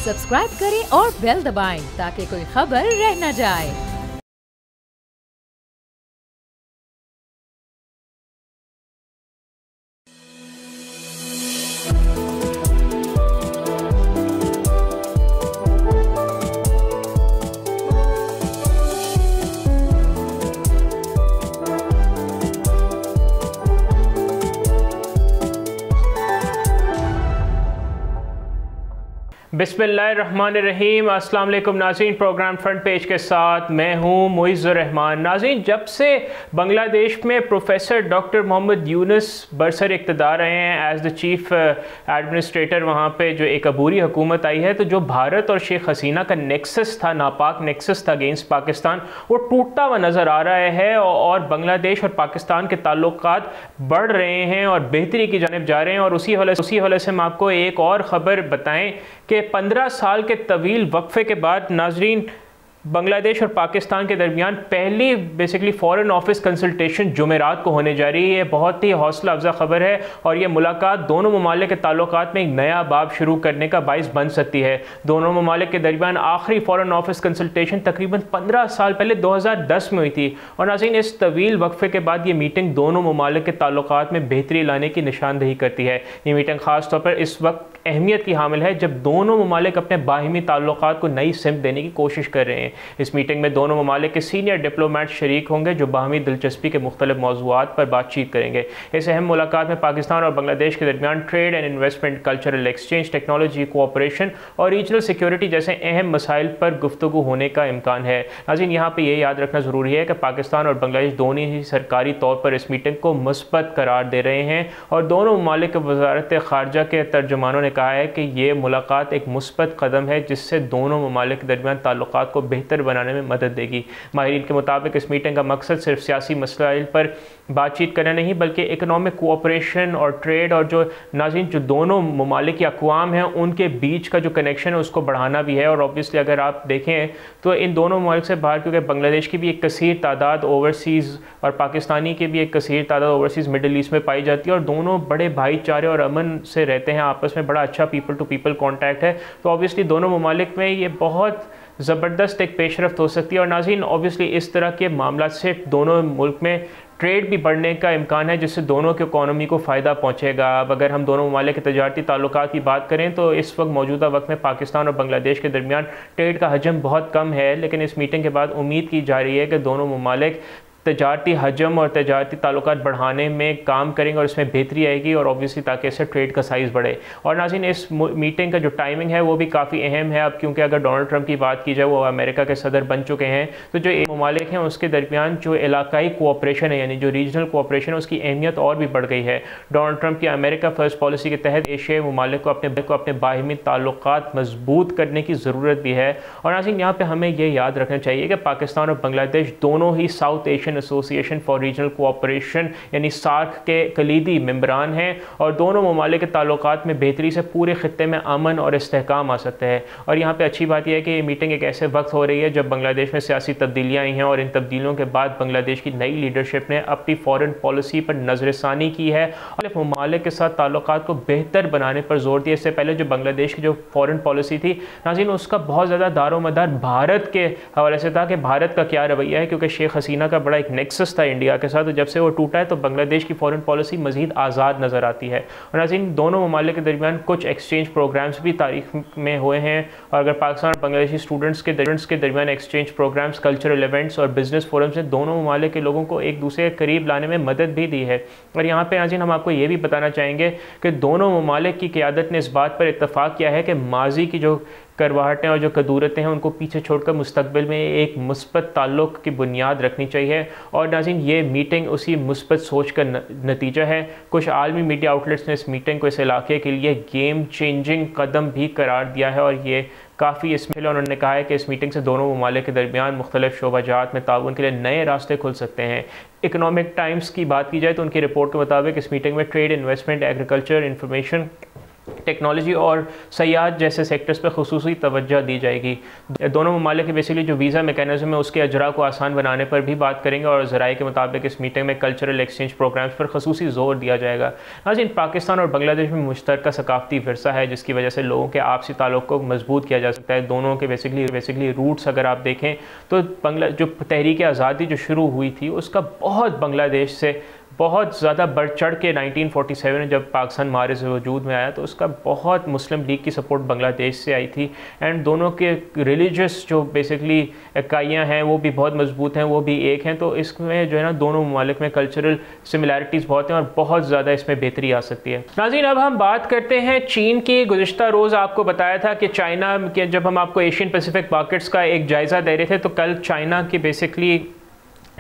Subscribe करें और bell दबाएं ताकि कोई खबर रह न जाए। बिस्मिल्लाहिर्रहमानिर्रहीम। अस्सलाम वालेकुम नाज़रीन, प्रोग्राम फ्रंट पेज के साथ मैं हूँ मुइज़्ज़ुर रहमान। नाज़रीन, जब से बांग्लादेश में प्रोफेसर डॉक्टर मोहम्मद यूनुस बरसर इक़्तिदार रहे हैं एज़ द चीफ़ एडमिनिस्ट्रेटर, वहाँ पे जो एक अबूरी हुकूमत आई है, तो जो भारत और शेख हसीना का नेक्सस था, नापाक नेक्सस था अगेंस्ट पाकिस्तान, वो टूटता हुआ नज़र आ रहा है और बांग्लादेश और पाकिस्तान के ताल्लुकात बढ़ रहे हैं और बेहतरी की जानिब जा रहे हैं। और उसी हवाले से हम आपको एक और ख़बर बताएँ कि 15 साल के तवील वक्फे के बाद नाजरीन बांग्लादेश और पाकिस्तान के दरमियान पहली बेसिकली फ़ॉरेन ऑफिस कंसल्टेशन जुमेरात को होने जा रही है। बहुत ही हौसला अफजा ख़बर है और ये मुलाकात दोनों ममालिक के ताल्लुकात में एक नया बाब शुरू करने का बाइस बन सकती है। दोनों ममालिक के दरमियान आखिरी फ़ॉरेन ऑफिस कंसल्टेशन तकरीबन 15 साल पहले 2010 में हुई थी और नाज़रीन इस तवील वक्फे के बाद ये मीटिंग दोनों ममालिक के ताल्लुकात में बेहतरी लाने की निशानदही करती है। ये मीटिंग ख़ास तौर पर इस वक्त अहमियत की हामिल है जब दोनों ममालिक अपने बाहिमी ताल्लुकात को नई सिमत देने की कोशिश कर रहे हैं। इस मीटिंग में दोनों ममालिक के सीनियर डिप्लोमेट शरीक होंगे जो बाहमी दिलचस्पी के मुख्तलिफ मौज़ूआत पर बातचीत करेंगे। इस अहम मुलाकात में पाकिस्तान और बांग्लादेश के दरमियान trade and investment, cultural exchange, technology cooperation और रीजनल सिक्योरिटी जैसे अहम मसाइल पर गुफ्तगू होने का इम्कान है। नाज़रीन, यहाँ पर यह याद रखना ज़रूरी है कि पाकिस्तान और बांग्लादेश दोनों ही सरकारी तौर पर इस मीटिंग को मुस्बत करार दे रहे हैं और दोनों ममालिक के वज़ारत ख़ारजा के तर्जुमानों ने कहा है कि ये मुलाकात एक मुस्बत कदम है जिससे दोनों ममालिक के दरमियान ताल्लुकात को बेहतर बनाने में मदद देगी। माहिरीन के मुताबिक इस मीटिंग का मकसद सिर्फ सियासी मसाइल पर बातचीत करना नहीं बल्कि इकनॉमिक कोऑपरेशन और ट्रेड और जो नाज़रीन जो दोनों ममालिक या अक़वाम हैं उनके बीच का जो कनेक्शन है उसको बढ़ाना भी है। और ऑब्वियसली अगर आप देखें तो इन दोनों ममालिक से बाहर, क्योंकि बांग्लादेश की भी एक कसीर तादाद ओवरसीज़ और पाकिस्तानी की भी एक कसीर तादाद ओवरसीज़ मिडल ईस्ट में पाई जाती है और दोनों बड़े भाईचारे और अमन से रहते हैं, आपस में बड़ा अच्छा पीपल टू पीपल कॉन्टैक्ट है। तो ऑब्वियसली दोनों ममालिक में ये बहुत ज़बरदस्त एक पेशरफ्त हो सकती है। और नाज़रीन ऑब्वियसली इस तरह के मामला से दोनों मुल्क में ट्रेड भी बढ़ने का इम्कान है जिससे दोनों की इकॉनमी को फ़ायदा पहुंचेगा। अब अगर हम दोनों ममालिक के तजारती ताल्लुकात की बात करें तो इस वक्त मौजूदा वक्त में पाकिस्तान और बांग्लादेश के दरमियान ट्रेड का हजम बहुत कम है, लेकिन इस मीटिंग के बाद उम्मीद की जा रही है कि दोनों ममालिक तजारती हजम और तजारती ताल्लुकात बढ़ाने में काम करेंगे और इसमें बेहतरी आएगी और ऑब्वियसली ताकि इससे ट्रेड का साइज़ बढ़े। और नाज़रीन इस मीटिंग का जो टाइमिंग है वो भी काफ़ी अहम है अब, क्योंकि अगर डोनाल्ड ट्रंप की बात की जाए वो अमेरिका के सदर बन चुके हैं, तो जो ममालिक हैं उसके दरमियान जो इलाकाई कोऑपरेशन है यानी जो रीजनल कोऑपरेशन है उसकी अहमियत और भी बढ़ गई है। डोनाल्ड ट्रंप की अमेरिका फर्स्ट पॉलिसी के तहत एशियाई ममालिक को अपने बाहिमी ताल्लुकात मजबूत करने की ज़रूरत भी है। और नाज़रीन यहाँ पर हमें ये याद रखना चाहिए कि पाकिस्तान और बांग्लादेश दोनों ही South Asian Association for Regional Cooperation यानी सार्क के कलीदी मेंबरान हैं और दोनों ममालिक के ताल्लुकात में बेहतरी से पूरे खित्ते में अमन और इस्तेहकाम आ सकता है। और यहाँ पे अच्छी बात यह है कि ये मीटिंग एक ऐसे वक्त हो रही है जब बांग्लादेश में सियासी तब्दीलियाँ आई हैं और इन तब्दीलियों के बाद बांग्लादेश की नई लीडरशिप ने अपनी फ़ॉरेन पॉलिसी पर नज़रसानी की है और ममालिक के साथ ताल्लुकात को बेहतर बनाने पर जोर दिया। इससे पहले जो बांग्लादेश की जो फ़ॉरेन पॉलिसी थी नाज़रीन उसका बहुत ज़्यादा दारोमदार भारत के हवाले से था कि भारत का क्या रवैया है, क्योंकि शेख हसीना का बड़ा एक नेक्सस था इंडिया के साथ। तो जब से वो टूटा है तो बांग्लादेश की फॉरेन पॉलिसी मज़ीद आज़ाद नज़र आती है। और नाज़रीन दोनों ममालिक के दरमियान कुछ एक्सचेंज प्रोग्राम्स भी तारीख में हुए हैं और अगर पाकिस्तान और बांग्लादेशी स्टूडेंट्स के दरमियान एक्सचेंज प्रोग्राम्स, कल्चरल इवेंट्स और बिजनेस फोरम्स ने दोनों ममालिक के लोगों को एक दूसरे के करीब लाने में मदद भी दी है। और यहाँ पर नाज़रीन हम आपको ये भी बताना चाहेंगे कि दोनों ममालिक की क़यादत ने इस बात पर इत्तफ़ाक़ किया है कि माजी की जो करवाहटें और जो कदूरतें हैं उनको पीछे छोड़कर मुस्तकबिल में एक मुस्बत ताल्लुक़ की बुनियाद रखनी चाहिए। और नाज़रीन ये मीटिंग उसी मुस्बत सोच का नतीजा है। कुछ आलमी मीडिया आउटलेट्स ने इस मीटिंग को इस इलाके के लिए गेम चेंजिंग कदम भी करार दिया है और ये काफ़ी इसमें उन्होंने कहा है कि इस मीटिंग से दोनों ममालिक के दरमियान मुख्तलिफ शोबाजात में ताउन के लिए नए रास्ते खुल सकते हैं। इकनॉमिक टाइम्स की बात की जाए तो उनकी रिपोर्ट के मुताबिक इस मीटिंग में trade, investment, agriculture, information technology اور سیاحت جیسے سیکٹرز پہ خصوصی توجہ دی جائے گی۔ دونوں ممالک کے بیسیکلی جو ویزا میکینزم ہے اس کے اجرا کو آسان بنانے پر بھی بات کریں گے، اور ذرائع کے مطابق اس میٹنگ میں کلچرل ایکسچینج پروگرامز پر خصوصی زور دیا جائے گا۔ ناظرین، پاکستان اور بنگلہ دیش میں مشترکہ ثقافتی ورثہ ہے جس کی وجہ سے لوگوں کے آپسی تعلق کو مضبوط کیا جا سکتا ہے۔ دونوں کے بیسیکلی روٹس اگر آپ دیکھیں تو جو تحریک آزادی جو شروع ہوئی تھی اس کا بہت بنگلہ دیش سے بہت زیادہ بڑھ چڑھ کے 1947 میں جب پاکستان معرض وجود میں آیا تو اس کا بہت مسلم لیگ کی سپورٹ بنگلہ دیش سے آئی تھی، اینڈ دونوں کے ریلیجس جو بیسیکلی اکائیاں ہیں وہ بھی بہت مضبوط ہیں، وہ بھی ایک ہیں، تو اس میں جو ہے نا دونوں ممالک میں کلچرل سملیرٹیز بہت ہیں اور بہت زیادہ اس میں بہتری آ سکتی ہے۔ ناظرین، اب ہم بات کرتے ہیں چین کی۔ گزشتہ روز آپ کو بتایا تھا کہ چائنا کے جب ہم آپ کو ایشین پیسیفک مارکیٹس کا ایک جائزہ دے رہے تھے تو کل چائنا کی بیسیکلی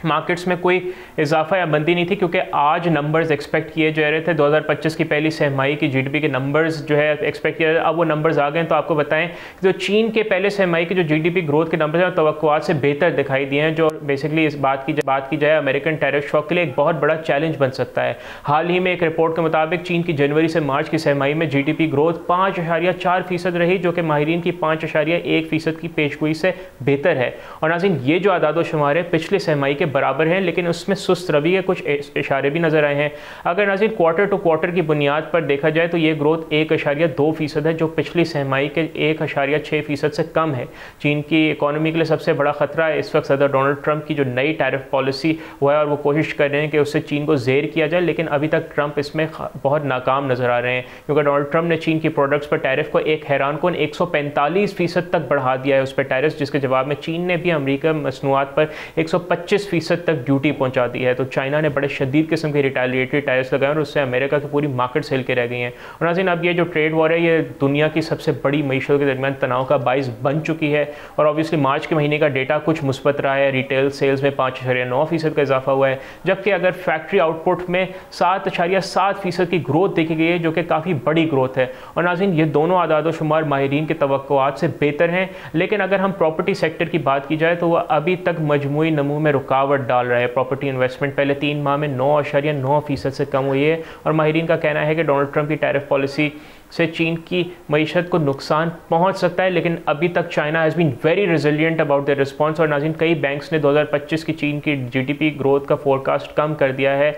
مارکیٹس میں کوئی اضافہ یا بندی نہیں تھی، کیونکہ آج نمبرز ایکسپیکٹ کیے جا رہے تھے 2025 کی پہلی سہ ماہی کی جی ڈی پی کے نمبرز جو ہے ایکسپیکٹ کیا، اب وہ نمبرز آ گئے ہیں۔ تو آپ کو بتائیں کہ جو چین کے پہلے سہ ماہی کے جو جی ڈی پی گروتھ کے نمبرز ہیں توقعات سے بہتر دکھائی دیے ہیں، جو بیسیکلی اس بات کی جائے امریکن ٹیرف شاک کے لیے ایک بہت بڑا چیلنج بن سکتا ہے۔ حال ہی میں ایک رپورٹ کے مطابق چین کی جنوری سے مارچ کی سہ ماہی میں جی ڈی پی گروتھ 5.4% رہی، جو کہ ماہرین کی 5.1% کی پیشگوئی سے بہتر ہے۔ اور ناظرین، یہ جو اعداد و شمار ہے پچھلے سہ ماہی کے برابر ہیں، لیکن اس میں سست روی کے کچھ اشارے بھی نظر آئے ہیں۔ اگر ناظرین کوارٹر ٹو کوارٹر کی بنیاد پر دیکھا جائے تو یہ گروتھ 1.2% ہے، جو پچھلی سہ ماہی کے 1.6% سے کم ہے۔ چین کی اکانومی کے لیے سب سے بڑا خطرہ ہے اس وقت صدر ڈونلڈ ٹرمپ کی جو نئی ٹیرف پالیسی وہ ہے، اور وہ کوشش کر رہے ہیں کہ اس سے چین کو زیر کیا جائے، لیکن ابھی تک ٹرمپ اس میں بہت ناکام نظر آ رہے ہیں، کیونکہ ڈونلڈ ٹرمپ نے چین کی پروڈکٹس پر ٹیرف کو ایک حیران کن 145% تک بڑھا دیا ہے اس پہ ٹیرف، جس کے جواب میں چین نے بھی امریکہ مصنوعات پر 125% تک ڈیوٹی پہنچا دی ہے۔ تو چائنا نے بڑے شدید قسم کے ریٹیلیٹری ٹیرفز لگائے اور اس سے امریکہ کی پوری مارکیٹ ہل کے رہ گئی ہیں۔ اور ناظرین، اب یہ جو ٹریڈ وار ہے یہ دنیا کی سب سے بڑی معیشتوں کے درمیان تناؤ کا باعث بن چکی ہے، اور اوبیسلی مارچ کے مہینے کا ڈیٹا کچھ مثبت رہا ہے۔ ریٹیل سیلز میں 5.9% کا اضافہ ہوا ہے، جبکہ اگر فیکٹری آؤٹ پٹ میں 7.7% کی گروتھ دیکھی گئی ہے، جو کہ کافی بڑی گروتھ ہے۔ اور ناظرین، یہ دونوں اعداد و شمار ماہرین کے توقعات سے بہتر ہیں، لیکن اگر ہم پراپرٹی سیکٹر کی بات کی جائے تو وہ ابھی تک مجموعی نمو میں رکاوٹ ڈال رہا ہے۔ پراپرٹی انویسٹمنٹ پہلے 3 ماہ میں 9.9% سے کم ہوئی ہے، اور ماہرین کا کہنا ہے کہ ڈونلڈ ٹرمپ کی ٹیرف پالیسی سے چین کی معیشت کو نقصان پہنچ سکتا ہے، لیکن ابھی تک China has been very resilient about their response. اور ناظرین، کئی بینکس نے 2025 کی چین کی جی ڈی پی گروتھ کا فورکاسٹ کم کر دیا ہے،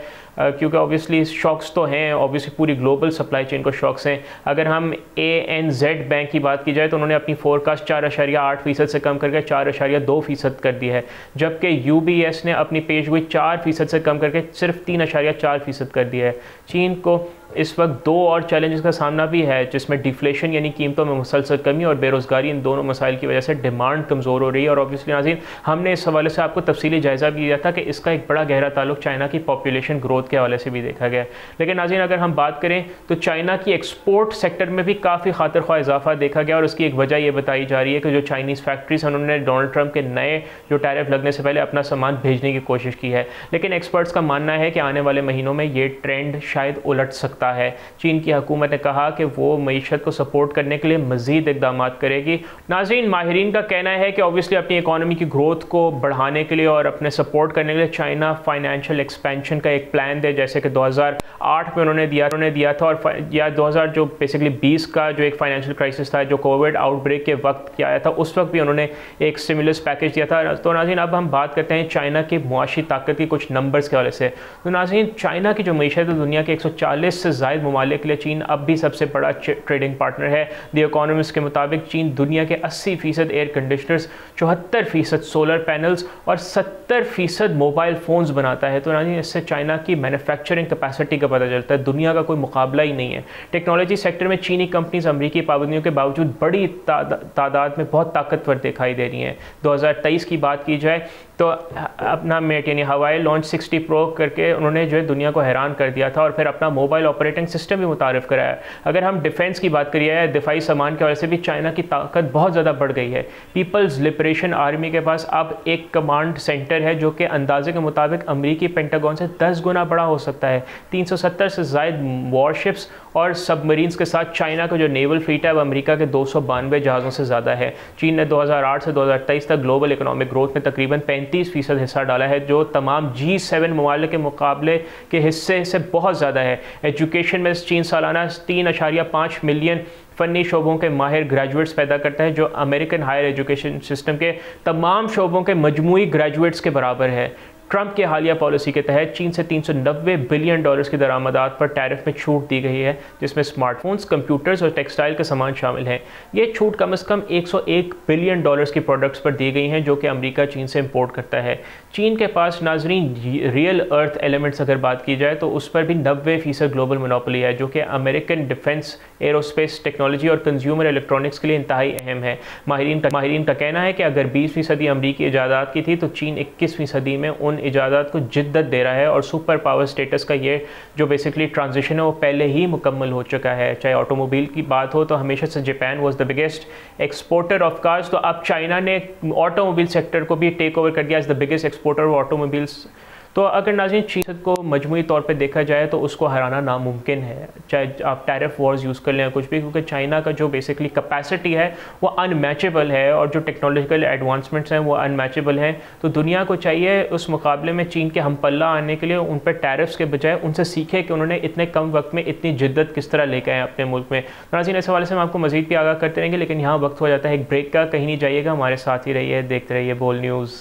کیونکہ اوبیسلی شاکس تو ہیں، اوبیسلی پوری گلوبل سپلائی چین کو شاکس ہیں۔ اگر ہم ANZ بینک کی بات کی جائے تو انہوں نے اپنی فورکاسٹ 4.8% سے کم کر کے 4.2% کر دی ہے، جبکہ UBS نے اپنی پیشگوئی 4% سے کم کر کے صرف 3.4% کر دی ہے۔ چین کو اس وقت 2 اور چیلنجز کا سامنا بھی ہے، جس میں ڈیفلیشن یعنی قیمتوں میں مسلسل کمی اور بے روزگاری، ان دونوں مسائل کی وجہ سے ڈیمانڈ کمزور ہو رہی ہے۔ اور اوبیسلی ناظرین، ہم نے اس حوالے سے آپ کو تفصیلی جائزہ بھی دیا تھا کہ اس کا ایک بڑا گہرا تعلق چائنا کی پاپولیشن گروتھ کے حوالے سے بھی دیکھا گیا۔ لیکن ناظرین، اگر ہم بات کریں تو چائنا کی ایکسپورٹ سیکٹر میں بھی کافی خاطر خواہ اضافہ دیکھا گیا، اور اس کی ایک وجہ یہ بتائی جا رہی ہے کہ جو چائنیز فیکٹریز انہوں نے ڈونلڈ ٹرمپ کے نئے جو ٹیرف لگنے سے پہلے اپنا سامان بھیجنے کی کوشش کی ہے، لیکن ایکسپرٹس کا ماننا ہے کہ آنے والے مہینوں میں یہ ٹرینڈ شاید الٹ سکتا ہے۔ چین کی حکومت نے کہا کہ وہ معیشت کو سپورٹ کرنے کے لیے مزید اقدامات کرے گی۔ ناظرین، ماہرین کا کہنا ہے کہ اوبیسلی اپنی اکانومی کی گروتھ کو بڑھانے کے لیے اور اپنے سپورٹ کرنے کے لیے چائنا فائنینشیل ایکسپینشن کا ایک پلان دے، جیسے کہ 2008 میں انہوں نے دیا تھا، اور یا 2020 کا جو ایک فائنینشیل کرائسس تھا جو کووڈ آؤٹ بریک کے وقت کیا آیا تھا، اس وقت بھی انہوں نے ایک سٹیمولس پیکیج دیا تھا۔ تو ناظرین، اب ہم بات کرتے ہیں چائنا کی معاشی طاقت کی کچھ نمبرز کے حوالے سے۔ تو ناظرین، چائنا کی جو معیشت ہے دنیا کے 140 سے زائد ممالک کے لیے چین اب بھی سب سے بڑا ٹریڈنگ پارٹنر ہے۔ دی اکانومسٹ کے مطابق چین دنیا کے 80% ایئر کنڈیشنرز، 74% سولر پینلز اور 70% موبائل فونز بناتا ہے۔ تو ناظرین، اس سے چائنا کی مینوفیکچرنگ کیپیسٹی کا پتہ چلتا ہے، دنیا کا کوئی مقابلہ ہی نہیں ہے۔ ٹیکنالوجی سیکٹر میں چینی کمپنیز امریکی پابندیوں کے باوجود بڑی تعداد میں بہت طاقتور دکھائی دے رہی ہیں۔ 2023 کی بات کی جائے تو اپنا میٹ یعنی ہوائی لانچ 60 پرو کر کے انہوں نے جو ہے دنیا کو حیران کر دیا تھا، اور پھر اپنا موبائل آپریٹنگ سسٹم بھی متعارف کرایا۔ اگر ہم ڈیفنس کی بات کریے، دفاعی سامان کے وجہ سے بھی چائنا کی طاقت بہت زیادہ بڑھ گئی ہے۔ پیپلز لبریشن آرمی کے پاس اب ایک کمانڈ سینٹر ہے جو کہ اندازے کے مطابق امریکی پینٹاگون سے 10 گنا بڑا ہو سکتا ہے۔ 370 سے زائد وار شپس اور سب مرینز کے ساتھ چائنا کا جو نیول فلیٹ ہے وہ امریکہ کے 292 جہازوں سے زیادہ ہے۔ چین نے 2008 سے 2023 تک گلوبل اکنامک گروتھ میں تقریباً 35% حصہ ڈالا ہے، جو تمام G7 ممالک کے مقابلے کے حصے سے بہت زیادہ ہے۔ ایجوکیشن میں چین سالانہ 3.5 ملین فنی شعبوں کے ماہر گریجویٹس پیدا کرتا ہے، جو امریکن ہائر ایجوکیشن سسٹم کے تمام شعبوں کے مجموعی گریجویٹس کے برابر ہے۔ ٹرمپ کی حالیہ پالیسی کے تحت چین سے $390 بلین کی درآمدات پر ٹیرف میں چھوٹ دی گئی ہے، جس میں اسمارٹ فونز، کمپیوٹرز اور ٹیکسٹائل کے سامان شامل ہیں۔ یہ چھوٹ کم از کم $101 بلین کی پروڈکٹس پر دی گئی ہیں، جو کہ امریکہ چین سے امپورٹ کرتا ہے۔ چین کے پاس ناظرین ریئل ارتھ ایلیمنٹس اگر بات کی جائے تو اس پر بھی 90% گلوبل مونوپولی ہے، جو کہ امریکن ڈیفنس، ایروسپیس ٹیکنالوجی اور کنزیومر الیکٹرانکس کے لیے انتہائی اہم ہے۔ ماہرین کا کہنا ہے کہ اگر 20ویں صدی امریکی ایجادات کی تھی تو چین 21ویں صدی میں ان ایجادات کو جدت دے رہا ہے، اور سپر پاور سٹیٹس کا یہ جو بیسکلی ٹرانزیشن ہے وہ پہلے ہی مکمل ہو چکا ہے۔ چاہے آٹوموبائل کی بات ہو تو ہمیشہ سے Japan was the biggest exporter of cars, تو اب چائنا نے آٹوموبائل سیکٹر کو بھی ٹیک اوور کر دیا as the biggest exporter of automobiles. تو اگر ناظرین چین کو مجموعی طور پہ دیکھا جائے تو اس کو ہرانا ناممکن ہے، چاہے آپ ٹیرف وارز یوز کر لیں کچھ بھی، کیونکہ چائنا کا جو بیسکلی کیپیسٹی ہے وہ ان میچیبل ہے، اور جو ٹیکنالوجیکل ایڈوانسمنٹس ہیں وہ ان میچیبل ہیں۔ تو دنیا کو چاہیے اس مقابلے میں چین کے ہم پلہ آنے کے لیے ان پہ ٹیرفس کے بجائے ان سے سیکھے کہ انہوں نے اتنے کم وقت میں اتنی جدت کس طرح لے کے آئے اپنے ملک میں۔ ناظرین اس حوالے سے ہم آپ کو مزید بھی آگاہ کرتے رہیں گے، لیکن یہاں وقت ہو جاتا ہے ایک بریک کا، کہیں نہیں جائیے گا، ہمارے ساتھ ہی رہیے، دیکھتے رہیے بول نیوز۔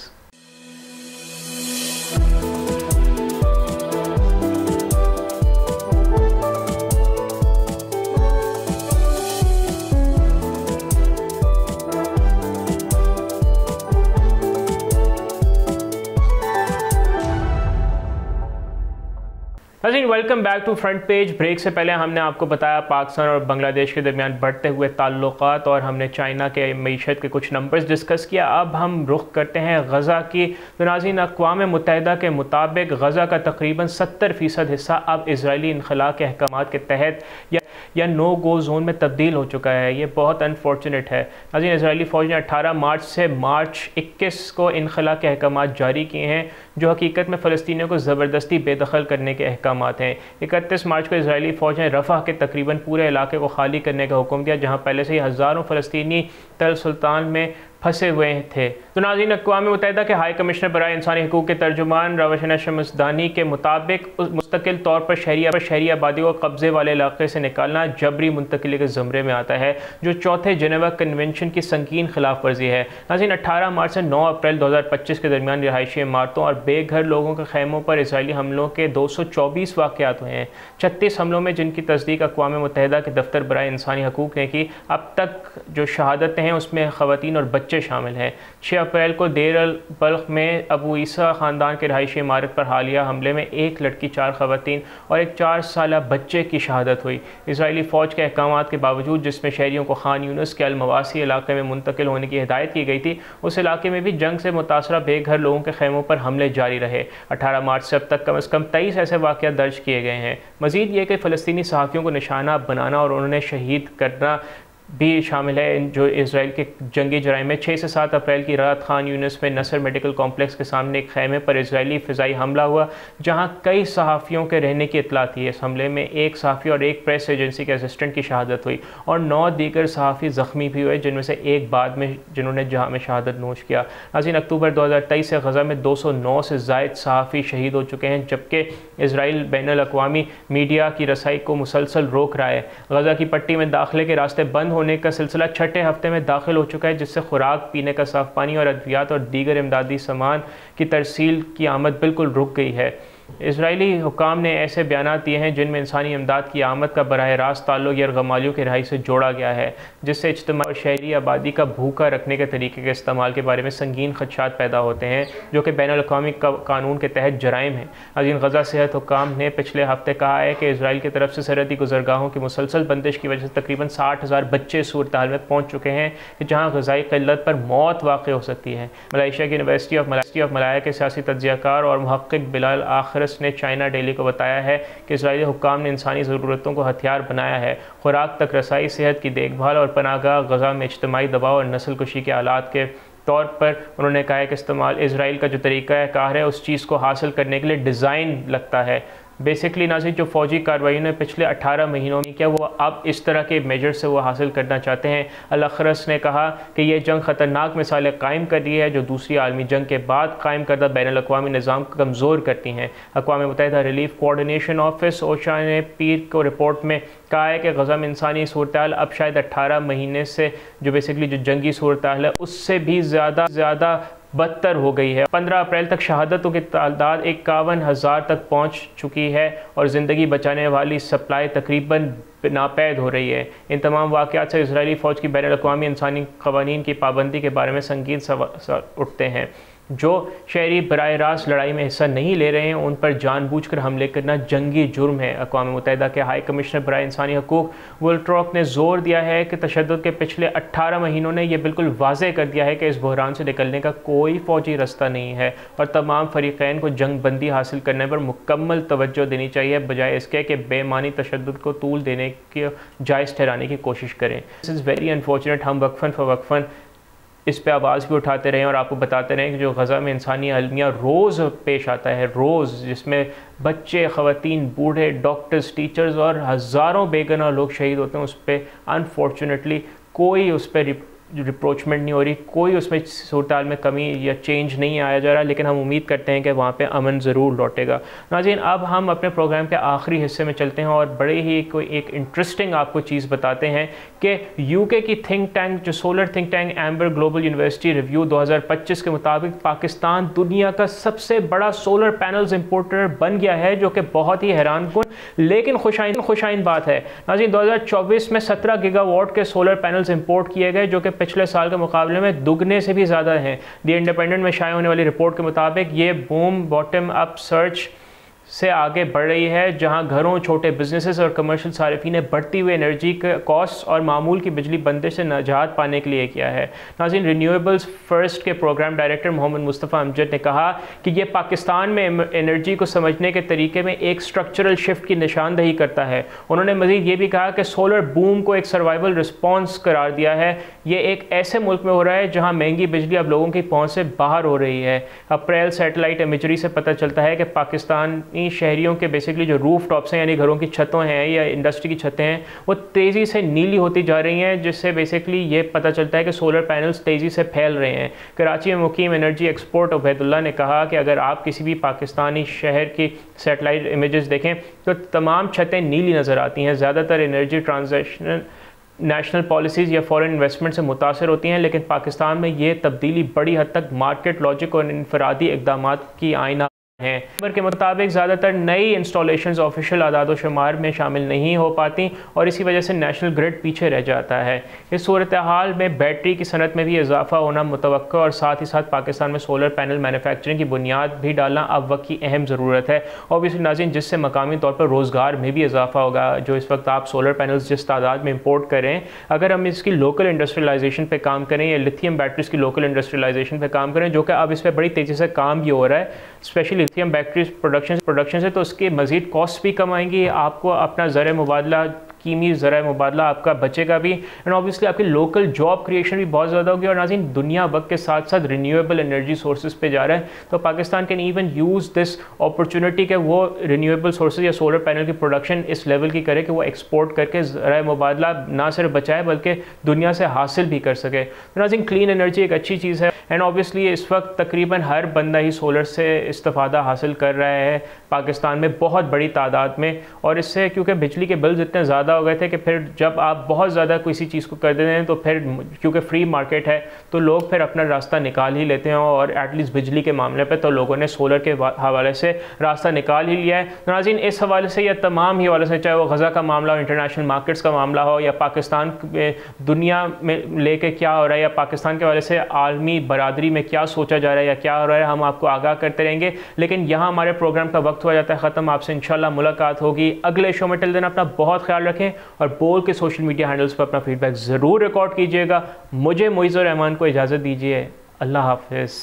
ناظرین welcome back to front page. Break سے پہلے ہم نے آپ کو بتایا پاکستان اور بنگلہ دیش کے درمیان بڑھتے ہوئے تعلقات، اور ہم نے چائنا کے معیشت کے کچھ نمبرز ڈسکس کیا۔ اب ہم رخ کرتے ہیں غزہ کی۔ تو ناظرین اقوام متحدہ کے مطابق غزہ کا تقریباً 70% حصہ اب اسرائیلی انخلاء کے احکامات کے تحت یا نو گو زون میں تبدیل ہو چکا ہے۔ یہ بہت انفارچونیٹ ہے۔ ناظرین اسرائیلی فوج نے 18 مارچ سے مارچ 21 کو انخلاء کے احکامات جاری کیے ہیں، جو حقیقت میں فلسطینیوں کو زبردستی بے دخل کرنے کے احکامات ہیں۔ 31 مارچ کو اسرائیلی فوج نے رفح کے تقریباً پورے علاقے کو خالی کرنے کا حکم دیا، جہاں پہلے سے ہی ہزاروں فلسطینی تل سلطان میں پھنسے ہوئے تھے۔ تو ناظرین اقوام متحدہ کے ہائی کمشنر برائے انسانی حقوق کے ترجمان روشن شمسدانی کے مطابق مستقل طور پر شہری آبادی کو قبضے والے علاقے سے نکالنا جبری منتقلی کے زمرے میں آتا ہے، جو چوتھے جنیوا کنونشن کی سنگین خلاف ورزی ہے۔ ناظرین 18 مارچ سے 9 اپریل 2025 کے درمیان رہائشی عمارتوں اور بے گھر لوگوں کے خیموں پر اسرائیلی حملوں کے 224 واقعات ہوئے ہیں۔ 36 حملوں میں جن کی تصدیق اقوام متحدہ کے دفتر برائے انسانی حقوق نے کی۔ اب تک جو شہادتیں ہیں اس میں خواتین اور بچے شامل ہیں۔ 6 اپریل کو دیر البلخ میں ابو عیسیٰ خاندان کے رہائشی عمارت پر حالیہ حملے میں 1 لڑکی، 4 خواتین اور ایک 4 سالہ بچے کی شہادت ہوئی۔ اسرائیلی فوج کے احکامات کے باوجود، جس میں شہریوں کو خان یونس کے المواسی علاقے میں منتقل ہونے کی ہدایت کی گئی تھی، اس علاقے میں بھی جنگ سے متاثرہ بے گھر لوگوں کے خیموں پر حملے جاری رہے۔ 18 مارچ سے اب تک کم از کم 23 ایسے واقعات درج کیے گئے ہیں۔ مزید یہ کہ فلسطینی صحافیوں کو نشانہ بنانا اور انہیں شہید کرنا بھی شامل ہے، جو اسرائیل کے جنگی جرائم میں 6 سے 7 اپریل کی رات خان یونس میں نصر میڈیکل کمپلیکس کے سامنے ایک خیمے پر اسرائیلی فضائی حملہ ہوا، جہاں کئی صحافیوں کے رہنے کی اطلاع تھی۔ اس حملے میں 1 صحافی اور 1 پریس ایجنسی کے اسسٹنٹ کی شہادت ہوئی، اور 9 دیگر صحافی زخمی بھی ہوئے، جن میں سے ایک بعد میں جنہوں نے جہاں میں شہادت نوش کیا۔ ناظرین اکتوبر 2023 سے غزہ میں 209 سے زائد صحافی شہید ہو چکے ہیں، جبکہ اسرائیل بین الاقوامی میڈیا کی رسائی کو مسلسل روک رہا ہے۔ غزہ کی پٹی میں داخلے کے راستے بند ہونے کا سلسلہ 6 ہفتے میں داخل ہو چکا ہے، جس سے خوراک، پینے کا صاف پانی اور ادویات اور دیگر امدادی سامان کی ترسیل کی آمد بالکل رک گئی ہے۔ اسرائیلی حکام نے ایسے بیانات دیے ہیں جن میں انسانی امداد کی آمد کا براہ راست تعلق یرغمالیوں کی رہائی سے جوڑا گیا ہے، جس سے اجتماع اور شہری آبادی کا بھوکا رکھنے کے طریقے کے استعمال کے بارے میں سنگین خدشات پیدا ہوتے ہیں، جو کہ بین الاقوامی قانون کے تحت جرائم ہیں۔ ناظرین غزہ صحت حکام نے پچھلے ہفتے کہا ہے کہ اسرائیل کی طرف سے سرحدی گزرگاہوں کی مسلسل بندش کی وجہ سے تقریباً 60,000 بچے صورتحال میں پہنچ چکے ہیں کہ جہاں غذائی قلت پر موت واقع ہو سکتی ہے۔ ملائیشیا کی یونیورسٹی آف ملایا کے سیاسی تجزیہ کار اور محقق بلال آخرس نے چائنا ڈیلی کو بتایا ہے کہ اسرائیلی حکام نے انسانی ضرورتوں کو ہتھیار بنایا ہے۔ خوراک تک رسائی، صحت کی دیکھ بھال اور پناہ گاہ غزہ میں اجتماعی دباؤ اور نسل کشی کے آلات کے طور پر انہوں نے کہا ہے کہ استعمال اسرائیل کا جو طریقہ کار ہے اس چیز کو حاصل کرنے کے لیے ڈیزائن لگتا ہے۔ बेसिकली नाज़रीन जो फ़ौजी कार्रवाई ने पिछले 18 महीनों में किया, वो अब इस तरह के मेजर से वो हासिल करना चाहते हैं। अल-अखरस ने कहा कि ये जंग ख़तरनाक मिसालें कायम कर रही है जो दूसरी आलमी जंग के बाद कायम करदा बैनुल-अक़वामी निज़ाम को कमज़ोर करती हैं। अक़वाम मुत्तहिदा रिलीफ कोऑर्डिनेशन ऑफिस ओशा ने पीर को रिपोर्ट में कहा है कि गज़ा में इंसानी सूरत-ए-हाल अब शायद 18 महीने से जो बेसिकली जो जंगी सूरत-ए-हाल है उससे भी ज़्यादा बदतर हो गई है। 15 अप्रैल तक शहादतों की तादाद 51,000 तक पहुंच चुकी है और ज़िंदगी बचाने वाली सप्लाई तकरीबन नापैद हो रही है। इन तमाम वाक़यात से इजरायली फ़ौज की बैनुल-अक़वामी इंसानी क़वानीन की पाबंदी के बारे में संगीन सवाल उठते हैं। जो शहरी बराह रास्त लड़ाई में हिस्सा नहीं ले रहे हैं उन पर जानबूझकर हमले करना जंगी जुर्म है। अक़वाम मुत्तहिदा के हाई कमिश्नर बराह इंसानी हकूक़ वोल्ट्रोक ने ज़ोर दिया है कि तशद्दुद के पिछले 18 महीनों ने यह बिल्कुल वाज़ेह कर दिया है कि इस बहरान से निकलने का कोई फ़ौजी रास्ता नहीं है और तमाम फ़रीक़ैन को जंग बंदी हासिल करने पर मुकम्मल तवज्जो देनी चाहिए, बजाय इसके कि बेमानी तशद्दुद को तूल देने की जायज़ ठहराने की कोशिश करें। This is very unfortunate. हम वक्फ़न फ़वक्फ़न इस पे आवाज़ भी उठाते रहें और आपको बताते रहें कि जो गज़ा में इंसानी अलमिया रोज़ पेश आता है, रोज़, जिसमें बच्चे, ख़वातीन, बूढ़े, डॉक्टर्स, टीचर्स और हज़ारों बेगुनाह लोग शहीद होते हैं, उस पर अनफॉर्चुनेटली कोई उस पर रिप्रोचमेंट नहीं हो रही, कोई उसमें सूरत-हाल में कमी या चेंज नहीं आया जा रहा। लेकिन हम उम्मीद करते हैं कि वहाँ पे अमन ज़रूर लौटेगा। नाज़रीन, अब हम अपने प्रोग्राम के आखिरी हिस्से में चलते हैं और बड़े ही कोई एक इंटरेस्टिंग आपको चीज़ बताते हैं कि यूके की थिंक टैंक, जो solar think tank amber global university review 2025 के मुताबिक पाकिस्तान दुनिया का सबसे बड़ा सोलर पैनल्स इंपोर्टर बन गया है, जो कि बहुत ही हैरानकुन लेकिन खुशाइन बात है। नाज़रीन, 2024 में 17 गीगावाट के सोलर पैनल्स इंपोर्ट किए गए, जो कि पिछले साल के मुकाबले में दुगने से भी ज़्यादा हैं। द इंडिपेंडेंट में शाया होने वाली रिपोर्ट के मुताबिक ये बूम बॉटम अप सर्च से आगे बढ़ रही है, जहां घरों, छोटे बिजनेसेस और कमर्शियल सारिफी ने बढ़ती हुई एनर्जी के कॉस्ट और मामूल की बिजली बंदिश से निजात पाने के लिए किया है। नाज़रीन, रिन्यूएबल्स फर्स्ट के प्रोग्राम डायरेक्टर मोहम्मद मुस्तफ़ा अमजद ने कहा कि ये पाकिस्तान में एनर्जी को समझने के तरीके में एक स्ट्रक्चरल शिफ्ट की निशानदही करता है। उन्होंने मज़ीद ये भी कहा कि सोलर बूम को एक सर्वाइवल रिस्पॉन्स करार दिया है। ये एक ऐसे मुल्क में हो रहा है जहाँ महंगी बिजली अब लोगों की पहुँच से बाहर हो रही है। अप्रैल सैटेलाइट इमेजरी से पता चलता है कि पाकिस्तान शहरियों के बेसिकली जो रूफ टॉप्स हैं, यानी घरों की छतों हैं या इंडस्ट्री की छतें हैं, वो तेज़ी से नीली होती जा रही हैं, जिससे बेसिकली ये पता चलता है कि सोलर पैनल्स तेज़ी से फैल रहे हैं। कराची में मुकीम एनर्जी एक्सपर्ट उबैदुल्लाह ने कहा कि अगर आप किसी भी पाकिस्तानी शहर की सैटेलाइट इमेजेस देखें तो तमाम छतें नीली नज़र आती हैं। ज़्यादातर एनर्जी ट्रांजेक्शन नेशनल पॉलिसीज़ या फॉरेन इन्वेस्टमेंट से मुतासर होती हैं, लेकिन पाकिस्तान में ये तब्दीली बड़ी हद तक मार्केट लॉजिक और इनफरादी इक़दामात की आईना हैं। खबर के मुताबिक ज़्यादातर नई इंस्टॉलेशंस ऑफिशियल आदाद शुमार में शामिल नहीं हो पाती और इसी वजह से नेशनल ग्रिड पीछे रह जाता है। इस सूरत हाल में बैटरी की सनत में भी इजाफा होना मुतवक्का और साथ ही साथ पाकिस्तान में सोलर पैनल मैन्युफैक्चरिंग की बुनियाद भी डालना अब वक्त की अहम ज़रूरत है। ऑब्वियसली नाज़रीन, जिससे मकामी तौर पर रोज़गार में भी इजाफा होगा। जो इस वक्त आप सोलर पैनल्स जिस तादाद में इंपोर्ट करें, अगर हम इसकी लोकल इंडस्ट्रियलाइजेशन पे काम करें या लिथियम बैटरीज की लोकल इंडस्ट्रियलाइजेशन पे काम करें, जो कि अब इस पर बड़ी तेज़ी से काम भी हो रहा है, स्पेशली लिथियम बैटरीज प्रोडक्शन से, तो उसके मज़ीद कॉस्ट भी कम आएंगी। आपको अपना ज़र मुबादला, कीमी ज़रा मुबादला आपका बचेगा भी, एंड ऑब्वियसली आपकी लोकल जॉब क्रिएशन भी बहुत ज़्यादा होगी। और नाज़रीन, दुनिया भर के साथ साथ रिन्यूएबल एनर्जी सोर्सेज पे जा रहा है, तो Pakistan can even use this opportunity कि वो रिन्यूएबल सोर्सेज या सोलर पैनल की प्रोडक्शन इस लेवल की करे कि वो एक्सपोर्ट करके ज़रा मुबादला ना सिर्फ बचाए बल्कि दुनिया से हासिल भी कर सके। तो नाज़रीन, क्लीन एनर्जी एक अच्छी चीज़ है, एंड ऑब्वियसली इस वक्त तकरीबन हर बंदा ही सोलर से इस्तेफ़ादा हासिल कर रहा है पाकिस्तान में बहुत बड़ी तादाद में। और इससे क्योंकि बिजली के बिल्स इतने ज़्यादा हो गए थे कि फिर जब आप बहुत ज़्यादा किसी चीज़ को कर देते हैं तो फिर क्योंकि फ्री मार्केट है तो लोग फिर अपना रास्ता निकाल ही लेते हैं, और एटलीस्ट बिजली के मामले पे तो लोगों ने सोलर के हवाले से रास्ता निकाल ही लिया है। तो नाज़रीन, इस हवाले से या तमाम ही हवाले से, चाहे वो गज़ा का मामला हो, इंटरनेशनल मार्केट्स का मामला हो, या पाकिस्तान में दुनिया में लेके क्या हो रहा है, या पाकिस्तान के हवाले से आलमी बरादरी में क्या सोचा जा रहा है या क्या हो रहा है, हम आपको आगाह करते रहेंगे। लेकिन यहाँ हमारे प्रोग्राम का वक्त हो जाता है ख़त्म। आपसे इंशाल्लाह मुलाकात होगी अगले शो में। टिल देन अपना बहुत ख्याल रखें और बोल के सोशल मीडिया हैंडल्स पर अपना फीडबैक ज़रूर रिकॉर्ड कीजिएगा। मुझे मुइज़्ज़ुर रहमान को इजाज़त दीजिए। अल्लाह हाफ़िज़।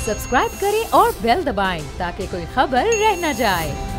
सब्सक्राइब करें और बेल दबाएं ताकि कोई खबर रह न जाए।